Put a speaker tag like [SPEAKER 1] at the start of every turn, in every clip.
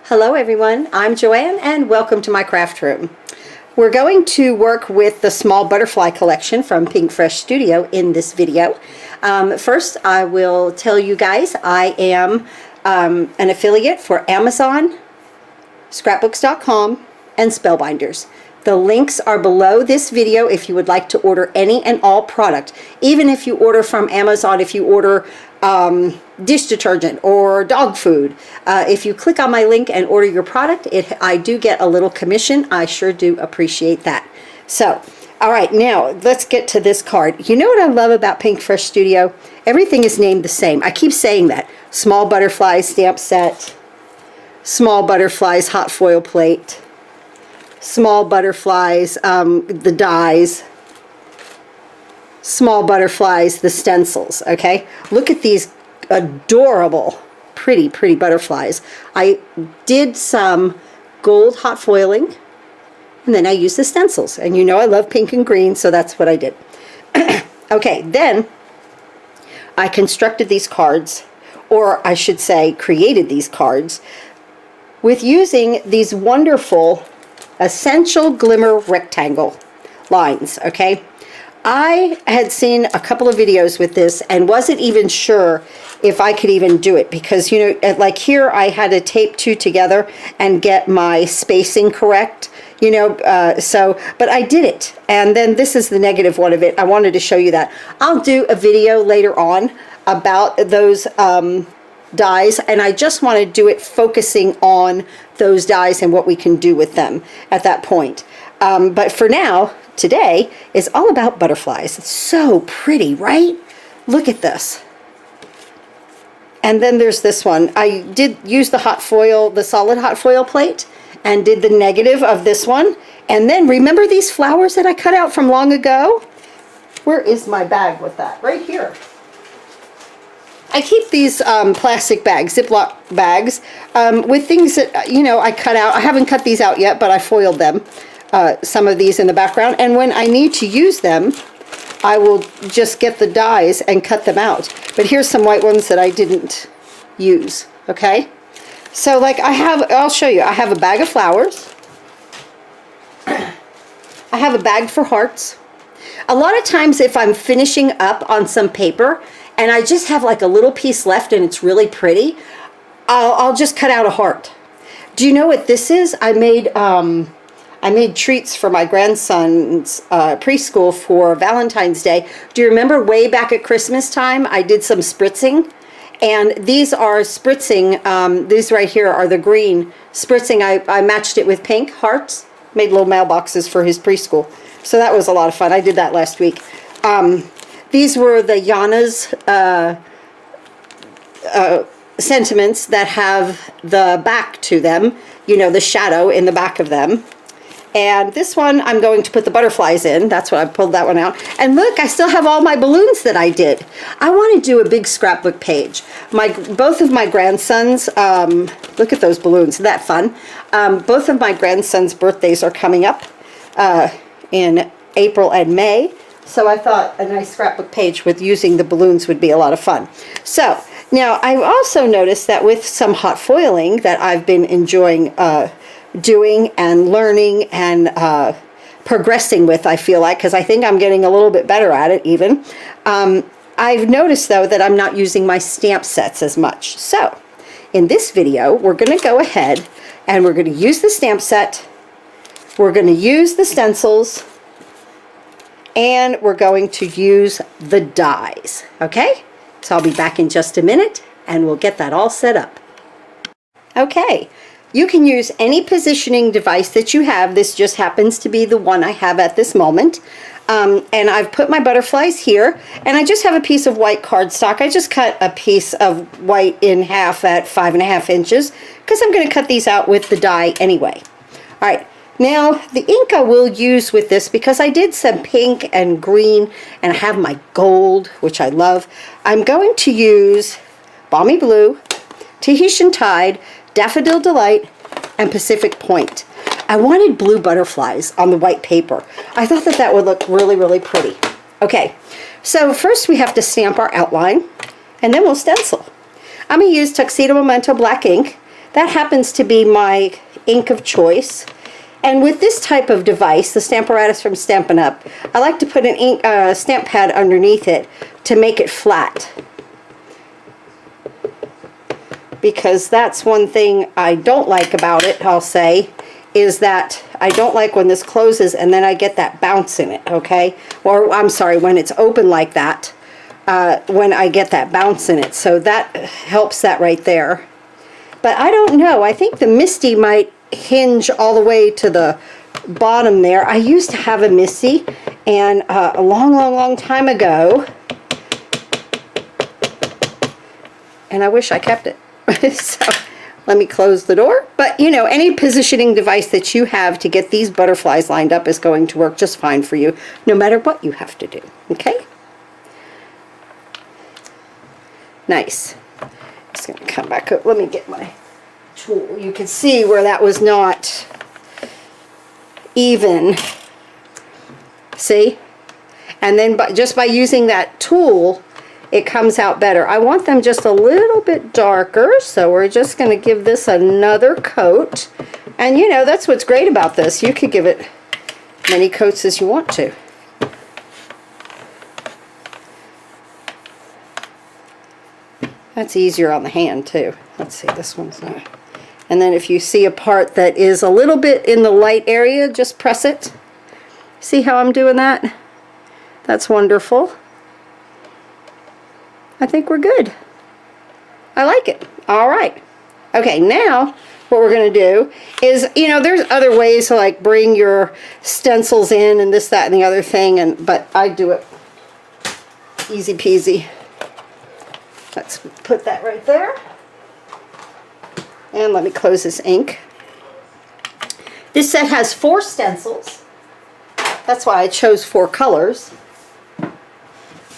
[SPEAKER 1] Hello everyone, I'm Joanne and welcome to my craft room. We're going to work with the small butterfly collection from Pinkfresh Studio in this video. First I will tell you guys I am an affiliate for Amazon, scrapbooks.com, and Spellbinders. The links are below this video if you would like to order any and all product. Even if you order from Amazon, if you order dish detergent or dog food, if you click on my link and order your product, I do get a little commission. I sure do appreciate that. So, all right, now let's get to this card. You know what I love about Pinkfresh Studio? Everything is named the same. I keep saying that. Small Butterflies stamp set, Small Butterflies hot foil plate, Small Butterflies the dies, Small Butterflies the stencils. Okay, look at these adorable pretty butterflies. I did some gold hot foiling and then I used the stencils, and you know I love pink and green, so that's what I did. Okay, then I constructed these cards, or I should say created these cards, with using these wonderful Essential Glimmer rectangle lines. Okay, I had seen a couple of videos with this and wasn't even sure if I could even do it, because you know, like here I had to tape two together and get my spacing correct, you know, but I did it. And then this is the negative one of it. I wanted to show you that. I'll do a video later on about those dies, and I just want to do it focusing on those dies and what we can do with them at that point. But for now, today is all about butterflies. It's so pretty, right? Look at this. And then there's this one. I did use the hot foil, the solid hot foil plate, and did the negative of this one. And then remember these flowers that I cut out from long ago? Where is my bag with that? Right here. I keep these plastic bags, Ziploc bags, with things that, you know, I cut out. I haven't cut these out yet, but I foiled them. Some of these in the background, and when I need to use them I will just get the dies and cut them out. But here's some white ones that I didn't use. Okay, so like I'll show you. I have a bag of flowers. I have a bag for hearts. A lot of times if I'm finishing up on some paper and I just have like a little piece left and it's really pretty, I'll just cut out a heart. Do you know what this is? I made treats for my grandson's preschool for Valentine's Day. Do you remember way back at Christmas time, I did some spritzing? And these are spritzing, these right here are the green spritzing. I matched it with pink hearts, made little mailboxes for his preschool. So that was a lot of fun. I did that last week. These were the Yana's sentiments that have the back to them, you know, the shadow in the back of them. And this one I'm going to put the butterflies in. That's what I pulled that one out. And look, I still have all my balloons that I did. I want to do a big scrapbook page. Both of my grandsons, look at those balloons, isn't that fun? Both of my grandsons' birthdays are coming up in April and May. So I thought a nice scrapbook page with using the balloons would be a lot of fun. So now I've also noticed that with some hot foiling that I've been enjoying doing and learning and progressing with, I feel like, because I think I'm getting a little bit better at it even. I've noticed though that I'm not using my stamp sets as much. So in this video we're going to go ahead and we're going to use the stamp set, we're going to use the stencils, and we're going to use the dies. Okay, so I'll be back in just a minute and we'll get that all set up. Okay, you can use any positioning device that you have. This just happens to be the one I have at this moment. And I've put my butterflies here, and I just have a piece of white cardstock. I just cut a piece of white in half at 5.5 inches because I'm going to cut these out with the die anyway. All right, now the ink I will use with this, because I did some pink and green and I have my gold, which I love. I'm going to use Balmy Blue, Tahitian Tide, Daffodil Delight, and Pacific Point. I wanted blue butterflies on the white paper. I thought that that would look really pretty. Okay, so first we have to stamp our outline, and then we'll stencil. I'm going to use Tuxedo Memento black ink. That happens to be my ink of choice. And with this type of device, the Stamparatus from Stampin' Up, I like to put an ink stamp pad underneath it to make it flat. Because that's one thing I don't like about it, I'll say, is that I don't like when this closes and then I get that bounce in it, okay? Or, I'm sorry, when it's open like that, when I get that bounce in it. So that helps that right there. But I don't know, I think the Misty might hinge all the way to the bottom there. I used to have a Misty, and a long time ago, and I wish I kept it. So let me close the door. But you know, any positioning device that you have to get these butterflies lined up is going to work just fine for you, no matter what you have to do. Okay? Nice. Just going to come back up. Let me get my tool. You can see where that was not even. See? And then just by using that tool, it comes out better. I want them just a little bit darker, so we're just going to give this another coat. And you know, that's what's great about this. You could give it many coats as you want to. That's easier on the hand too. Let's see, this one's not. And then if you see a part that is a little bit in the light area, just press it. See how I'm doing that? That's wonderful. I think we're good. I like it. All right. Okay, now what we're going to do is, you know, there's other ways to like bring your stencils in and this, that, and the other thing, but I do it easy peasy. Let's put that right there. And let me close this ink. This set has 4 stencils. That's why I chose 4 colors.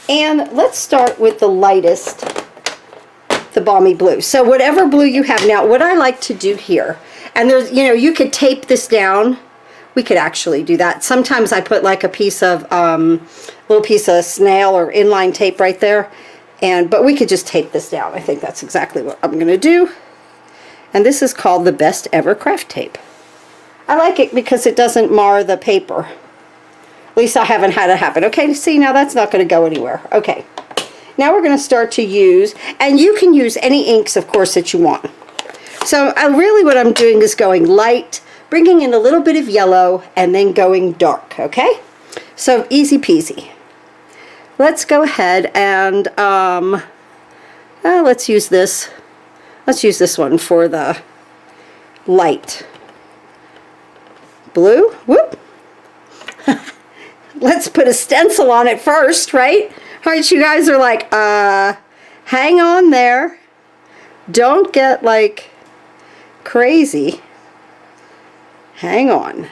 [SPEAKER 1] And let's start with the lightest, the Balmy Blue. So whatever blue you have now, what I like to do here, and there's, you know, you could tape this down. We could actually do that. Sometimes I put like a piece of, little piece of snail or inline tape right there. But we could just tape this down. I think that's exactly what I'm going to do. And this is called the Best Ever Craft Tape. I like it because it doesn't mar the paper. At least I haven't had it happen. Okay, see, now that's not going to go anywhere. Okay, now we're going to start to use, and you can use any inks, of course, that you want. So really what I'm doing is going light, bringing in a little bit of yellow, and then going dark, okay? So easy peasy. Let's go ahead and let's use this. Let's use this one for the light blue. Whoop. Let's put a stencil on it first, right? All right, you guys are like, hang on there. Don't get like crazy. Hang on.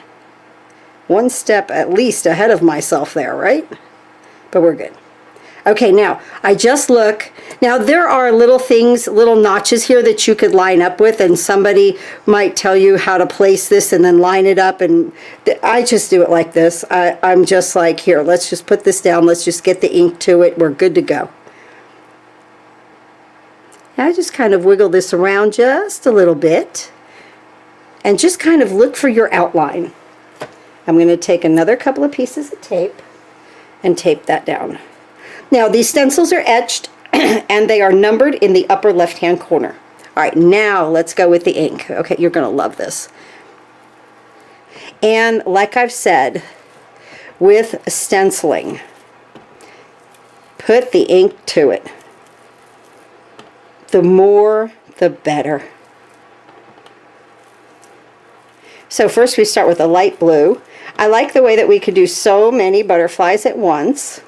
[SPEAKER 1] One step at least ahead of myself there, right? But we're good. Okay, now I just look. Now there are little things, little notches here that you could line up with, and somebody might tell you how to place this and then line it up, and I just do it like this. I'm just like, here, let's just put this down. Let's just get the ink to it. We're good to go. Now I just kind of wiggle this around just a little bit and just kind of look for your outline. I'm going to take another couple of pieces of tape and tape that down. Now these stencils are etched and they are numbered in the upper left hand corner. All right, now let's go with the ink. Okay, you're going to love this. And like I've said, with stenciling, put the ink to it. The more, the better. So first we start with a light blue. I like the way that we could do so many butterflies at once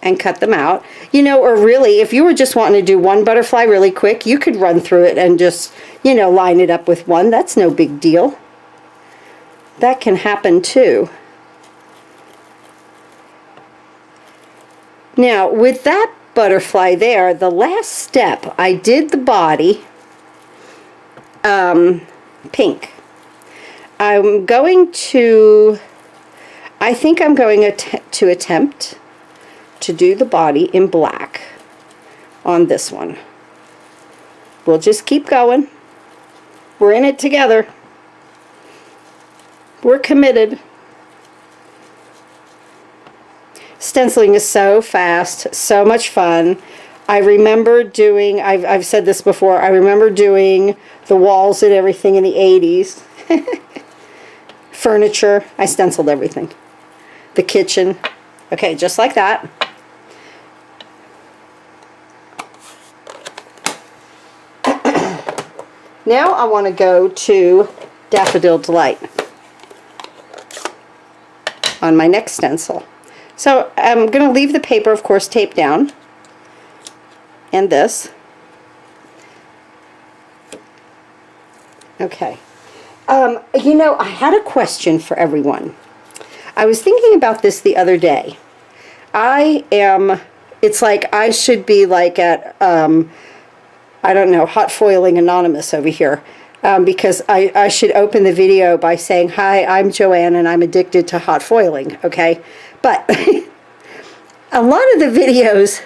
[SPEAKER 1] and cut them out. You know, or really, if you were just wanting to do one butterfly really quick, you could run through it and just, you know, line it up with one. That's no big deal. That can happen too. Now, with that butterfly there, the last step, I did the body pink. I'm going to, I think I'm going to attempt to do the body in black on this one. We'll just keep going. We're in it together. We're committed. Stenciling is so fast, so much fun. I remember doing, I've said this before, I remember doing the walls and everything in the 80s. Furniture, I stenciled everything. The kitchen. Okay, just like that. Now I want to go to Daffodil Delight on my next stencil. So I'm going to leave the paper, of course, taped down. And this. Okay. You know, I had a question for everyone. I was thinking about this the other day. It's like I should be like at, I don't know, Hot Foiling Anonymous over here. Because I should open the video by saying, hi, I'm Joanne and I'm addicted to hot foiling, okay? But a lot of the videos,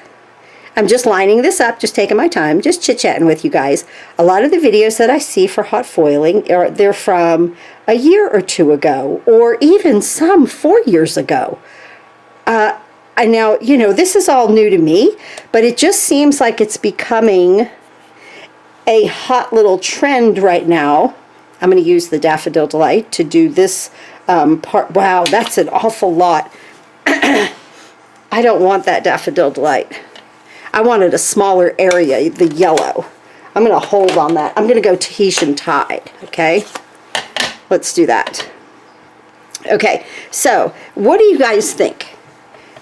[SPEAKER 1] I'm just lining this up, just taking my time, just chit-chatting with you guys. A lot of the videos that I see for hot foiling, they're from a year or two ago, or even some 4 years ago. I now, you know, this is all new to me, but it just seems like it's becoming a hot little trend right now. I'm going to use the Daffodil Delight to do this part. Wow, that's an awful lot. I don't want that Daffodil Delight. I wanted a smaller area, the yellow. I'm going to hold on that. I'm going to go Tahitian Tide, okay? Let's do that. Okay, so what do you guys think?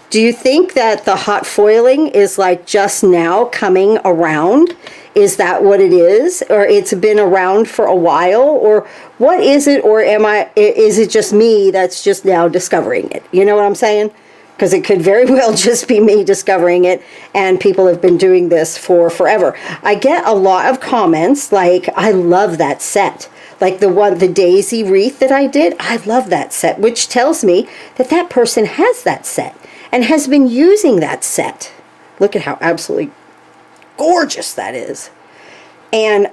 [SPEAKER 1] Do you think that the hot foiling is like just now coming around? Is that what it is? Or it's been around for a while? Or what is it? Or is it just me that's just now discovering it? You know what I'm saying? Because it could very well just be me discovering it, and people have been doing this for forever. I get a lot of comments like, I love that set. Like the daisy wreath that I did, I love that set, which tells me that that person has that set and has been using that set. Look at how absolutely gorgeous that is. And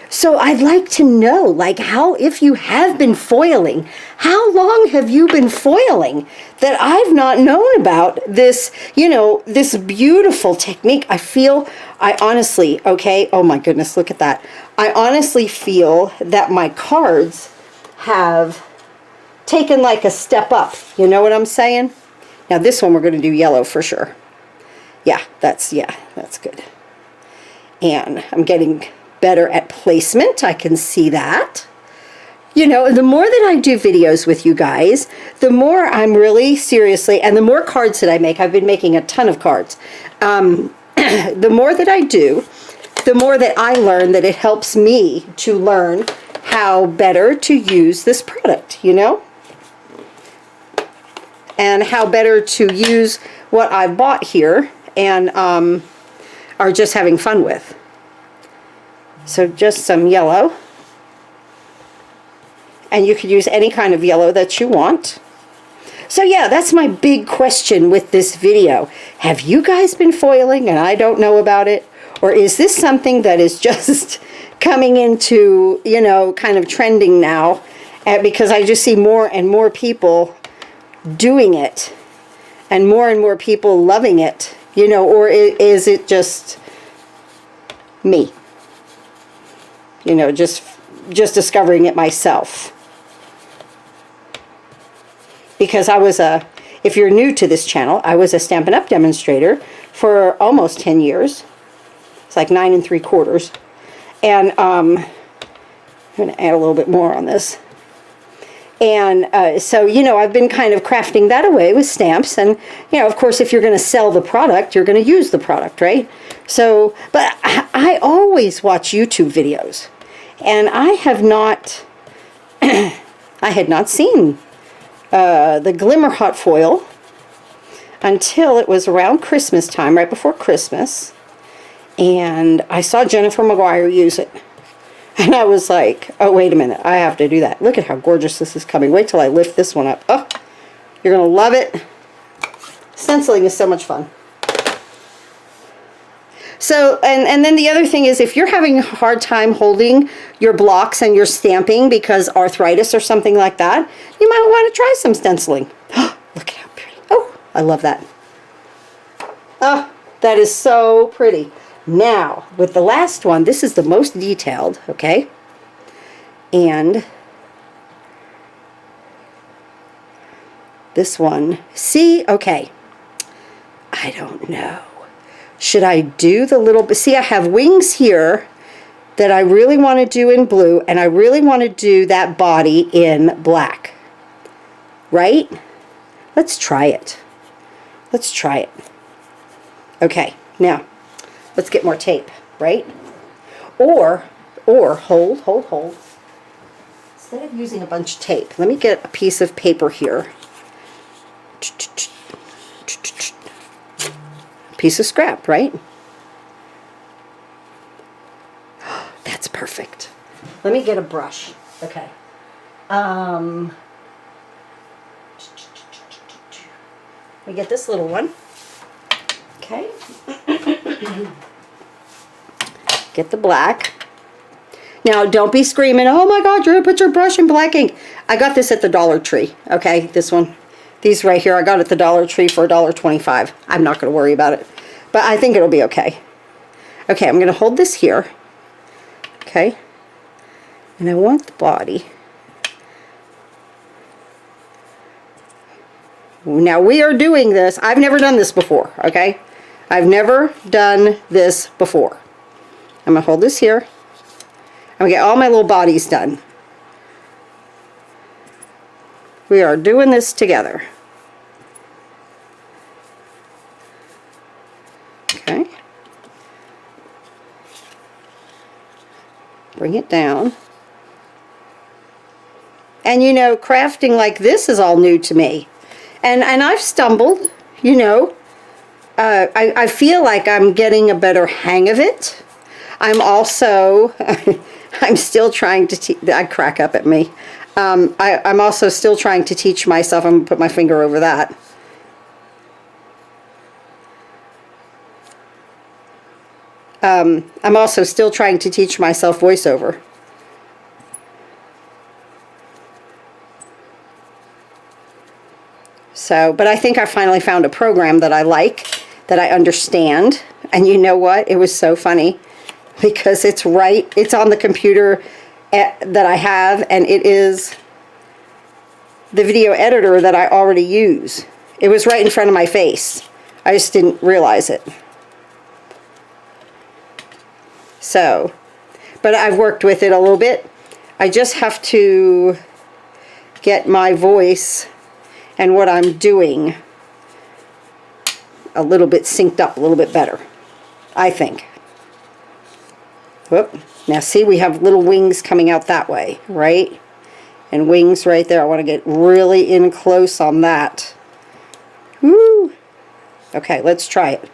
[SPEAKER 1] so I'd like to know, like, how, if you have been foiling, how long have you been foiling that I've not known about this, you know, this beautiful technique? I honestly, okay, oh my goodness, look at that. I honestly feel that my cards have taken like a step up. You know what I'm saying? Now this one we're going to do yellow for sure. Yeah, that's good. And I'm getting better at placement. I can see that. You know, the more that I do videos with you guys, the more I'm really seriously, and the more cards that I make, I've been making a ton of cards. The more that I do, the more that I learn that it helps me to learn how better to use this product, you know? And how better to use what I've bought here and are just having fun with. So just some yellow. And you could use any kind of yellow that you want. So yeah, that's my big question with this video. Have you guys been foiling and I don't know about it? Or is this something that is just coming into, you know, kind of trending now? Because I just see more and more people doing it. And more people loving it. You know, or is it just me? You know, just discovering it myself. Because I was if you're new to this channel, I was a Stampin' Up! Demonstrator for almost 10 years. It's like 9 3/4. And I'm going to add a little bit more on this. And so, you know, I've been kind of crafting that away with stamps. And, you know, of course, if you're going to sell the product, you're going to use the product, right? So, but I always watch YouTube videos. And I have not, I had not seen the Glimmer hot foil until it was around Christmas time, right before Christmas. And I saw Jennifer McGuire use it. And I was like, oh, wait a minute, I have to do that. Look at how gorgeous this is coming. Wait till I lift this one up. Oh, you're going to love it. Stenciling is so much fun. So, and then the other thing is, if you're having a hard time holding your blocks and your stamping because arthritis or something like that, you might want to try some stenciling. Look at how pretty. Oh, I love that. Oh, that is so pretty. Now, with the last one, this is the most detailed, okay? And this one, see, okay, I don't know. Should I do the little bit? See, I have wings here that I really want to do in blue, and I really want to do that body in black, right? Let's try it. Let's try it. Okay, now, let's get more tape, right? Or hold. Instead of using a bunch of tape, let me get a piece of paper here. Piece of scrap, right? That's perfect. Let me get a brush. Okay. Let me get this little one. Okay. Get the black. Now, don't be screaming, oh my God, you're gonna put your brush in black ink. I got this at the Dollar Tree, okay? This one. These right here, I got at the Dollar Tree for $1.25. I'm not gonna worry about it, but I think it'll be okay. Okay, I'm gonna hold this here, okay? And I want the body. Now we are doing this. I've never done this before, okay? I've never done this before. I'm gonna hold this here. I'm gonna get all my little bodies done. We are doing this together. Okay. Bring it down. And you know, crafting like this is all new to me. And I've stumbled, you know. I feel like I'm getting a better hang of it. I'm also, I'm still trying to teach, I crack up at me. I'm also still trying to teach myself, I'm going to put my finger over that. I'm also still trying to teach myself voiceover. So, but I think I finally found a program that I like, that I understand. And you know what? It was so funny because it's on the computer that I have, and it is the video editor that I already use. It was right in front of my face. I just didn't realize it. So, but I've worked with it a little bit. I just have to get my voice and what I'm doing a little bit synced up, a little bit better, I think. Whoop. Now see, we have little wings coming out that way, right? And wings right there. I want to get really in close on that. Woo! Okay, let's try it.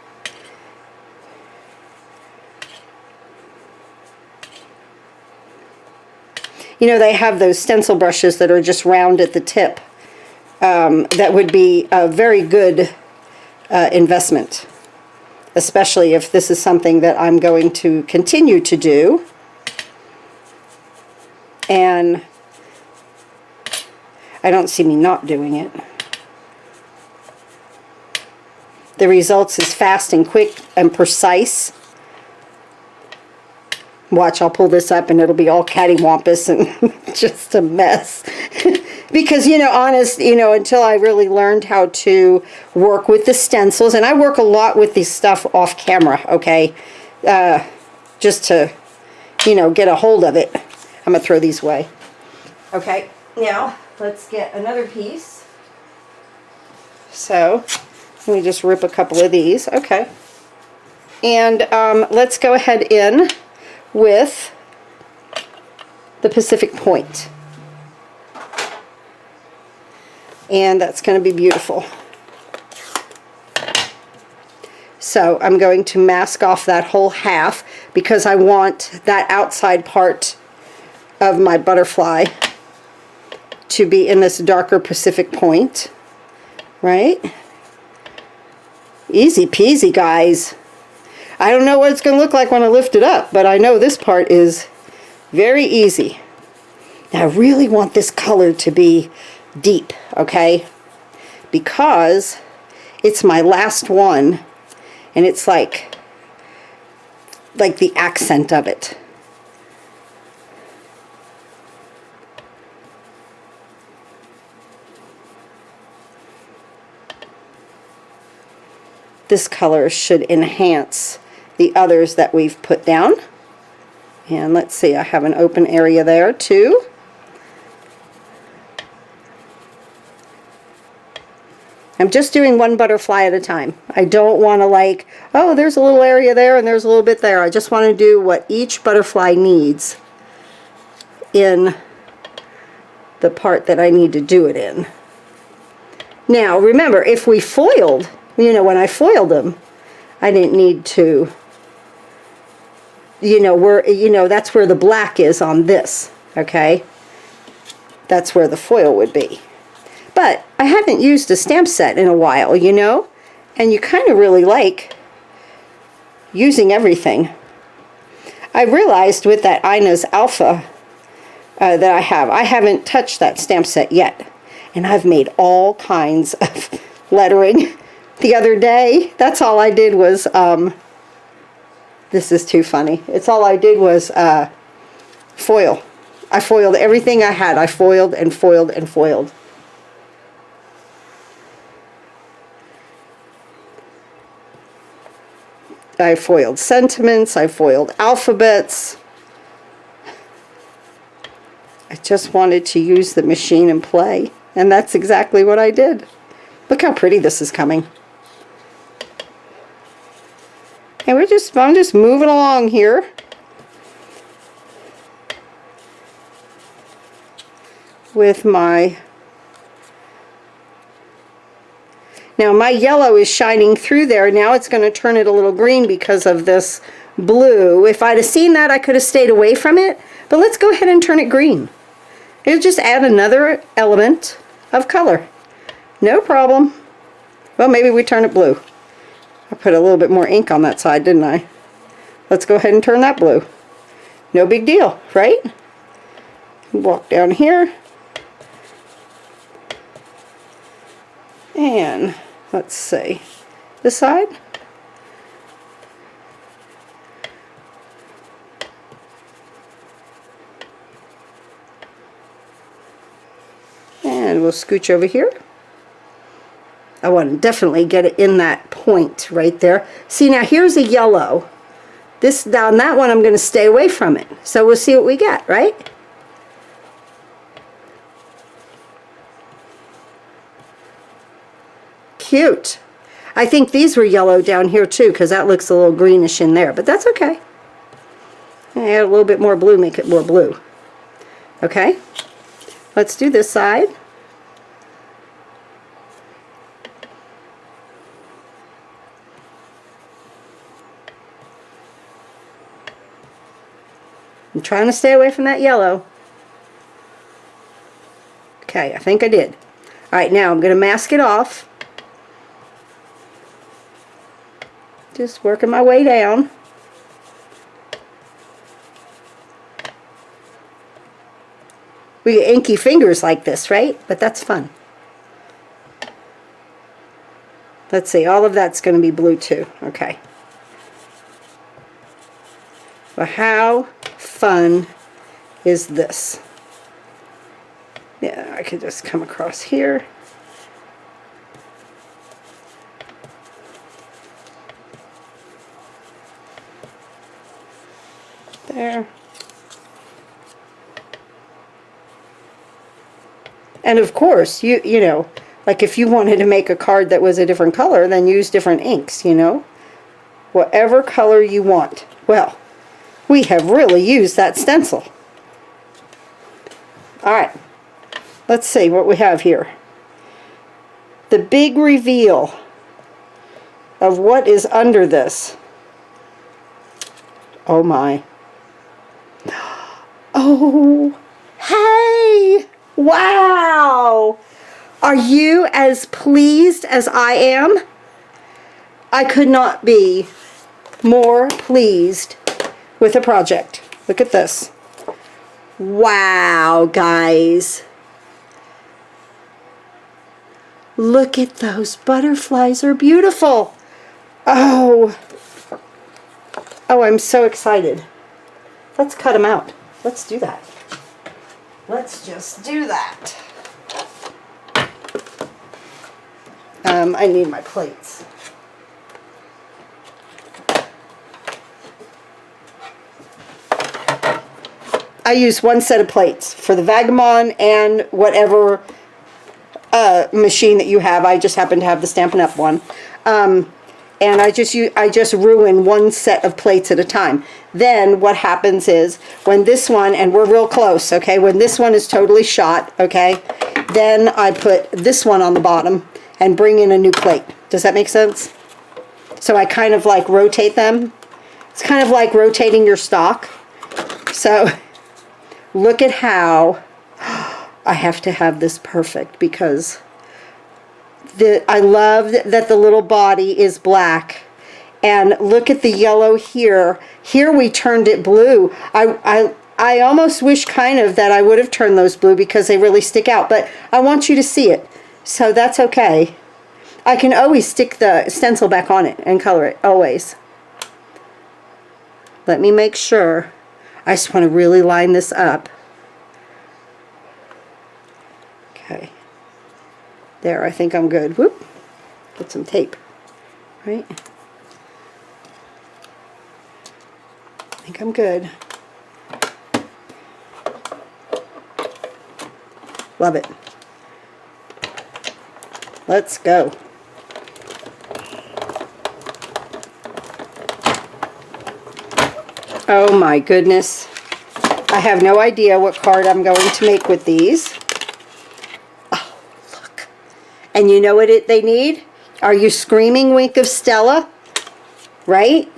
[SPEAKER 1] You know, they have those stencil brushes that are just round at the tip. That would be a very good investment, especially if this is something that I'm going to continue to do. And I don't see me not doing it. The results is fast and quick and precise. Watch, I'll pull this up and it'll be all cattywampus and just a mess. Because, you know, until I really learned how to work with the stencils, and I work a lot with this stuff off camera, okay? Just to, you know, get a hold of it. I'm going to throw these away. Okay, now let's get another piece. So, let me just rip a couple of these. Okay. And let's go ahead in with the Pacific Point. And that's going to be beautiful. So I'm going to mask off that whole half because I want that outside part of my butterfly to be in this darker Pacific Point, right? Easy peasy, guys. I don't know what it's going to look like when I lift it up, but I know this part is very easy. Now I really want this color to be deep, okay? Because it's my last one, and it's like the accent of it. This color should enhance the others that we've put down. And let's see, I have an open area there too. I'm just doing one butterfly at a time. I don't want to like, oh, there's a little area there and there's a little bit there. I just want to do what each butterfly needs in the part that I need to do it in. Now, remember, if we foiled, you know, when I foiled them, I didn't need to, that's where the black is on this, okay? That's where the foil would be. But I haven't used a stamp set in a while, you know? And you kind of really like using everything. I realized with that Ina's Alpha that I haven't touched that stamp set yet. And I've made all kinds of lettering. The other day, that's all I did was, this is too funny. It's all I did was foil. I foiled everything I had. I foiled and foiled and foiled. I foiled sentiments, I foiled alphabets. I just wanted to use the machine and play, and that's exactly what I did. Look how pretty this is coming. And I'm just moving along here. With now my yellow is shining through there. Now it's going to turn it a little green because of this blue. If I'd have seen that, I could have stayed away from it. But let's go ahead and turn it green. It'll just add another element of color. No problem. Well, maybe we turn it blue. I put a little bit more ink on that side, didn't I? Let's go ahead and turn that blue. No big deal, right? Walk down here. And let's see, this side. And we'll scooch over here. I want to definitely get it in that point right there. See, now here's a yellow. This down that one, I'm going to stay away from it. So we'll see what we get, right? Cute. I think these were yellow down here too, because that looks a little greenish in there, but that's okay. Add a little bit more blue, make it more blue. Okay, let's do this side. I'm trying to stay away from that yellow. Okay, I think I did. Alright, now I'm going to mask it off. Just working my way down. We get inky fingers like this, right? But that's fun. Let's see, all of that's going to be blue too. Okay. Well, how fun is this? Yeah, I could just come across here. There. And of course, you know, like if you wanted to make a card that was a different color, then use different inks, you know. Whatever color you want. Well, we have really used that stencil. Alright, let's see what we have here. The big reveal of what is under this. Oh my. Oh, hey! Wow! Are you as pleased as I am? I could not be more pleased with the project. Look at this. Wow, guys. Look at those butterflies, are beautiful. Oh, I'm so excited. Let's cut them out. Let's do that. Let's just do that. I need my plates. I use one set of plates for the Vagabond and whatever machine that you have. I just happen to have the Stampin' Up! One. And I just ruin one set of plates at a time. Then what happens is when this one, and we're real close, okay, when this one is totally shot, okay, then I put this one on the bottom and bring in a new plate. Does that make sense? So I kind of like rotate them. It's kind of like rotating your stock. So look at how I have to have this perfect, because I love that the little body is black. And look at the yellow here. Here we turned it blue. I almost wish kind of that I would have turned those blue because they really stick out. But I want you to see it. So that's okay. I can always stick the stencil back on it and color it. Always. Let me make sure. I just want to really line this up. Okay. There, I think I'm good. Whoop. Get some tape. Right? I think I'm good. Love it. Let's go. Oh my goodness. I have no idea what card I'm going to make with these. Oh, look. And you know what they need? Are you screaming, Wink of Stella? Right?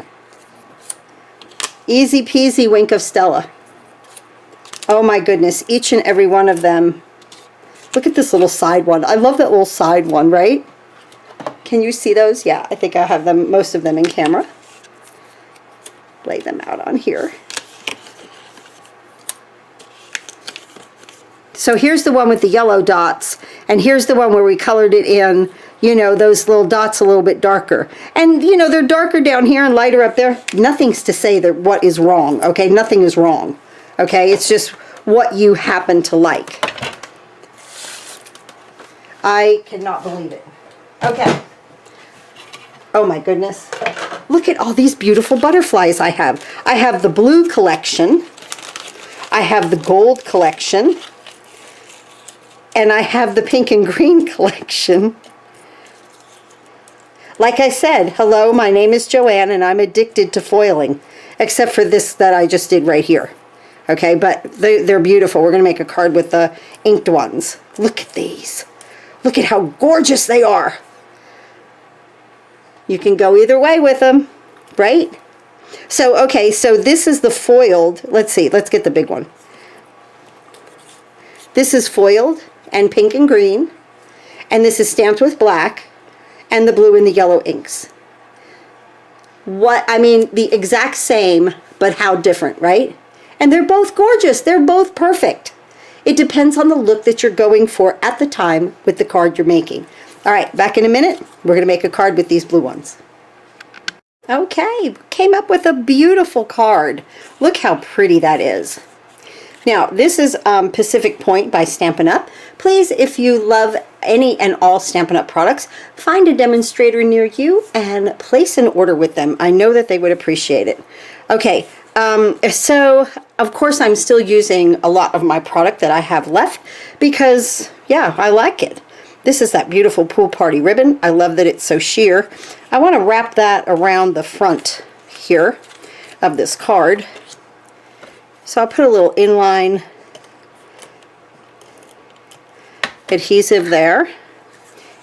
[SPEAKER 1] Easy peasy, Wink of Stella. Oh my goodness, each and every one of them. Look at this little side one. I love that little side one, right? Can you see those? Yeah, I think I have them, most of them in camera. Lay them out on here. So here's the one with the yellow dots, and here's the one where we colored it in, you know, those little dots a little bit darker. And, you know, they're darker down here and lighter up there. Nothing's to say that what is wrong, okay? Nothing is wrong, okay? It's just what you happen to like. I cannot believe it. Okay. Oh my goodness. Look at all these beautiful butterflies I have. I have the blue collection. I have the gold collection. And I have the pink and green collection. Like I said, hello, my name is Joanne and I'm addicted to foiling. Except for this that I just did right here. Okay, but they're beautiful. We're going to make a card with the inked ones. Look at these. Look at how gorgeous they are. You can go either way with them, right? So, okay, so this is the foiled. Let's see, let's get the big one. This is foiled and pink and green. And this is stamped with black and the blue and the yellow inks. What, I mean, the exact same, but how different, right? And they're both gorgeous. They're both perfect. It depends on the look that you're going for at the time with the card you're making. All right, back in a minute, we're going to make a card with these blue ones. Okay, came up with a beautiful card. Look how pretty that is. Now, this is Pacific Point by Stampin' Up! Please, if you love any and all Stampin' Up! Products, find a demonstrator near you and place an order with them. I know that they would appreciate it. Okay, so of course I'm still using a lot of my product that I have left because, yeah, I like it. This is that beautiful Pool Party ribbon. I love that it's so sheer. I want to wrap that around the front here of this card. So I'll put a little inline adhesive there.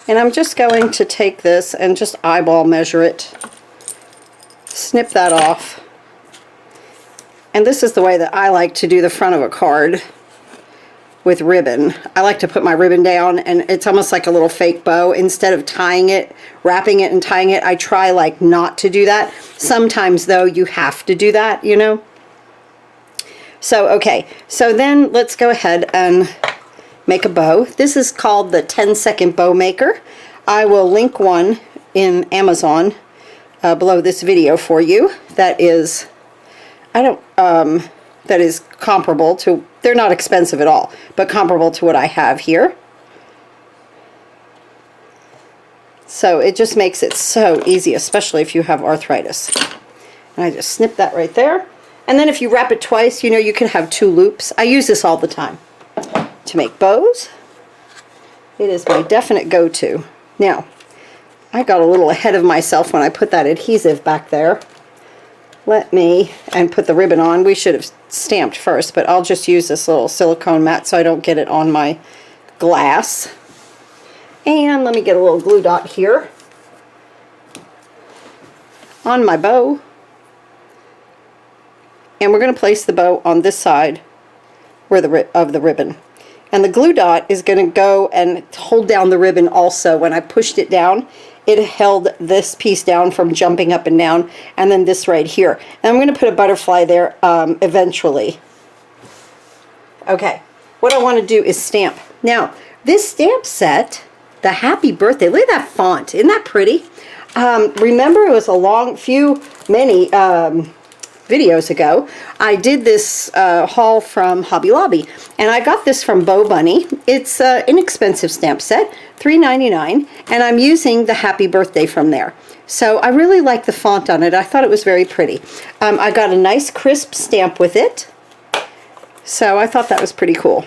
[SPEAKER 1] And I'm just going to take this and just eyeball measure it. Snip that off. And this is the way that I like to do the front of a card with ribbon. I like to put my ribbon down, and it's almost like a little fake bow. Instead of tying it, wrapping it and tying it, I try like not to do that. Sometimes though, you have to do that, you know. So, okay, so then let's go ahead and make a bow. This is called the 10-second bow maker. I will link one in Amazon below this video for you. That is, that is comparable to, they're not expensive at all, but comparable to what I have here. So it just makes it so easy, especially if you have arthritis. And I just snip that right there. And then if you wrap it twice, you know, you can have 2 loops. I use this all the time to make bows. It is my definite go-to. Now, I got a little ahead of myself when I put that adhesive back there. And put the ribbon on. We should have stamped first, but I'll just use this little silicone mat so I don't get it on my glass. And let me get a little glue dot here on my bow. And we're going to place the bow on this side of the ribbon. And the glue dot is going to go and hold down the ribbon also. When I pushed it down, it held this piece down from jumping up and down, and then this right here. And I'm going to put a butterfly there eventually. Okay, what I want to do is stamp. Now, this stamp set, the Happy Birthday, look at that font. Isn't that pretty? Remember, it was many videos ago, I did this haul from Hobby Lobby, and I got this from Bo Bunny. It's an inexpensive stamp set, $3.99, and I'm using the Happy Birthday from there. So I really like the font on it. I thought it was very pretty. I got a nice crisp stamp with it, so I thought that was pretty cool.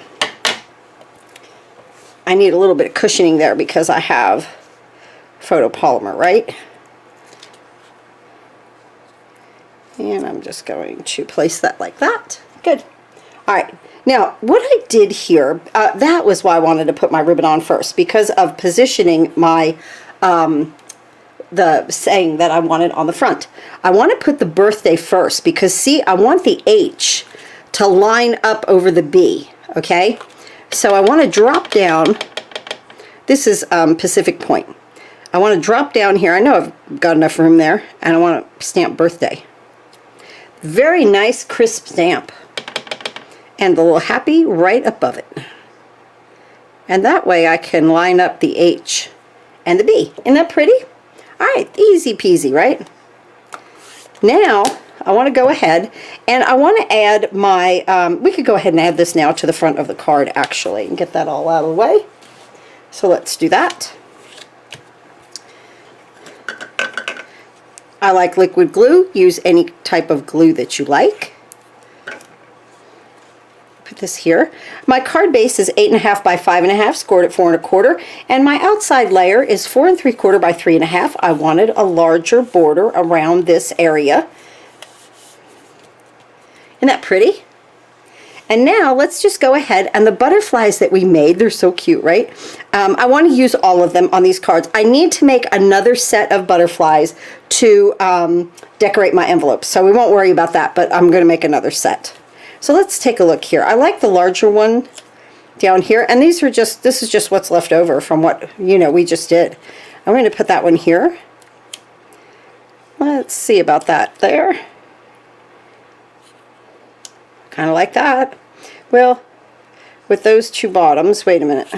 [SPEAKER 1] I need a little bit of cushioning there because I have photopolymer, right? And I'm just going to place that like that. Good. All right. Now, what I did here, that was why I wanted to put my ribbon on first, because of positioning my, the saying that I wanted on the front. I want to put the birthday first because, see, I want the H to line up over the B, okay? So I want to drop down. This is Pacific Point. I want to drop down here. I know I've got enough room there, and I want to stamp birthday. Very nice crisp stamp, and the little happy right above it, and that way I can line up the H and the B. Isn't that pretty? All right, easy peasy, right? Now I want to go ahead and I want to add my we could go ahead and add this now to the front of the card actually and get that all out of the way. So let's do that. I like liquid glue. Use any type of glue that you like. Put this here. My card base is 8.5 by 5.5, scored at 4 1/4, and my outside layer is 4 3/4 by 3.5. I wanted a larger border around this area. Isn't that pretty? And now let's just go ahead, and the butterflies that we made, they're so cute, right? I want to use all of them on these cards. I need to make another set of butterflies to decorate my envelopes, so we won't worry about that, but I'm going to make another set. So let's take a look here. I like the larger one down here, and these are just, this is just what's left over from what, you know, we just did. I'm going to put that one here. Let's see about that there. Kind of like that. Well, with those two bottoms, wait a minute.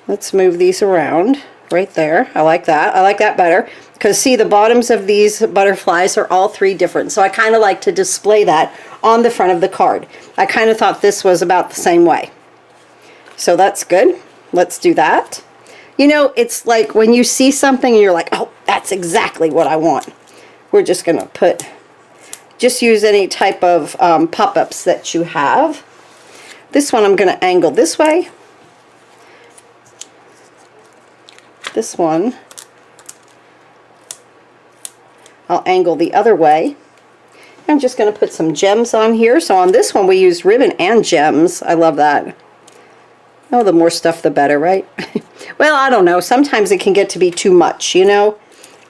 [SPEAKER 1] Let's move these around right there. I like that. I like that better because see, the bottoms of these butterflies are all 3 different. So I kind of like to display that on the front of the card. I kind of thought this was about the same way. So that's good. Let's do that. You know, it's like when you see something and you're like, oh, that's exactly what I want. We're just going to just use any type of pop-ups that you have. This one I'm going to angle this way. This one I'll angle the other way. I'm just going to put some gems on here. So on this one we use ribbon and gems. I love that. Oh, the more stuff the better, right? Well, I don't know. Sometimes it can get to be too much, you know.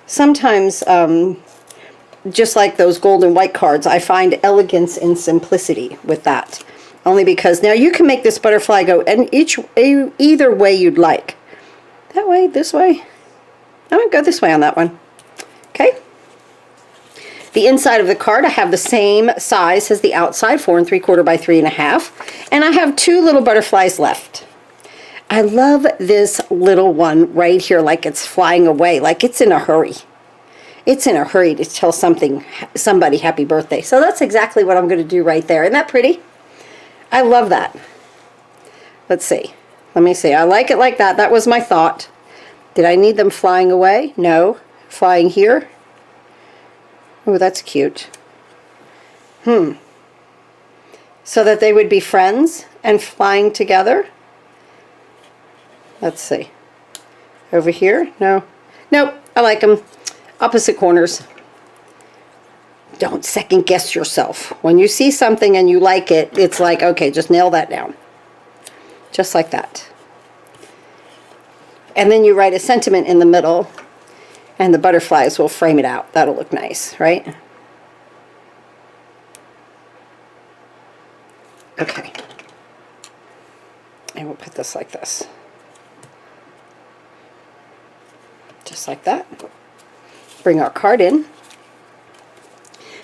[SPEAKER 1] Sometimes just like those gold and white cards, I find elegance in simplicity with that. Only because now you can make this butterfly go either way you'd like. That way, this way. I'm going to go this way on that one. Okay. The inside of the card, I have the same size as the outside, 4 3/4 by 3.5. And I have 2 little butterflies left. I love this little one right here, like it's flying away, like it's in a hurry. It's in a hurry to tell somebody happy birthday. So that's exactly what I'm going to do right there. Isn't that pretty? I love that. Let's see. Let me see. I like it like that. That was my thought. Did I need them flying away? No. Flying here. Oh, that's cute. So that they would be friends and flying together. Let's see. Over here? No. Nope. I like them. Opposite corners. Don't second guess yourself. When you see something and you like it, it's like, okay, just nail that down. Just like that. And then you write a sentiment in the middle, and the butterflies will frame it out. That'll look nice, right? Okay. And we'll put this like this. Just like that. Bring our card in.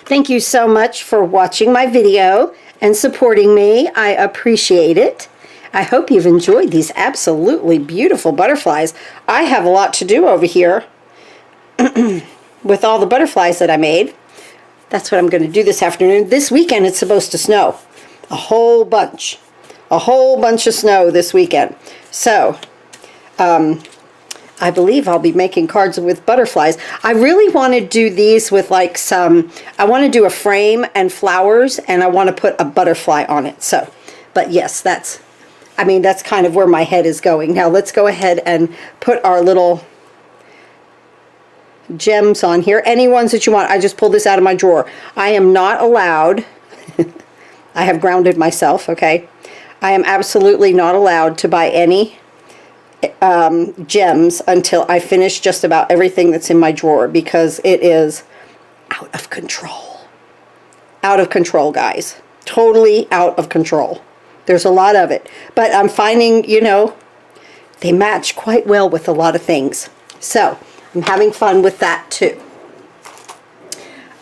[SPEAKER 1] Thank you so much for watching my video and supporting me. I appreciate it. I hope you've enjoyed these absolutely beautiful butterflies. I have a lot to do over here with all the butterflies that I made. That's what I'm going to do this afternoon. This weekend it's supposed to snow. A whole bunch. A whole bunch of snow this weekend. So, I believe I'll be making cards with butterflies. I really want to do these with like I want to do a frame and flowers, and I want to put a butterfly on it. So, but yes, that's kind of where my head is going. Now let's go ahead and put our little gems on here. Any ones that you want. I just pulled this out of my drawer. I am not allowed, I have grounded myself, okay? I am absolutely not allowed to buy any gems until I finish just about everything that's in my drawer, because it is out of control. Out of control, guys. Totally out of control. There's a lot of it. But I'm finding, you know, they match quite well with a lot of things. So, I'm having fun with that too.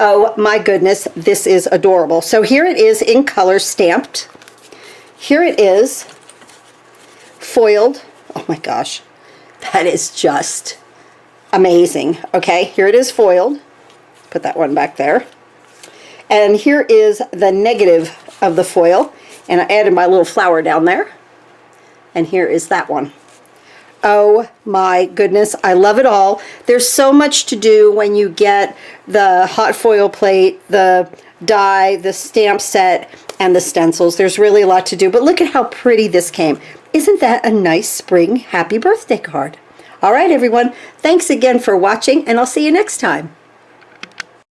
[SPEAKER 1] Oh my goodness, this is adorable. So here it is in color stamped. Here it is foiled. Oh my gosh, that is just amazing. Okay, here it is foiled. Put that one back there. And here is the negative of the foil. And I added my little flower down there. And here is that one. Oh my goodness, I love it all. There's so much to do when you get the hot foil plate, the die, the stamp set, and the stencils. There's really a lot to do, but look at how pretty this came. Isn't that a nice spring happy birthday card? All right, everyone, thanks again for watching, and I'll see you next time.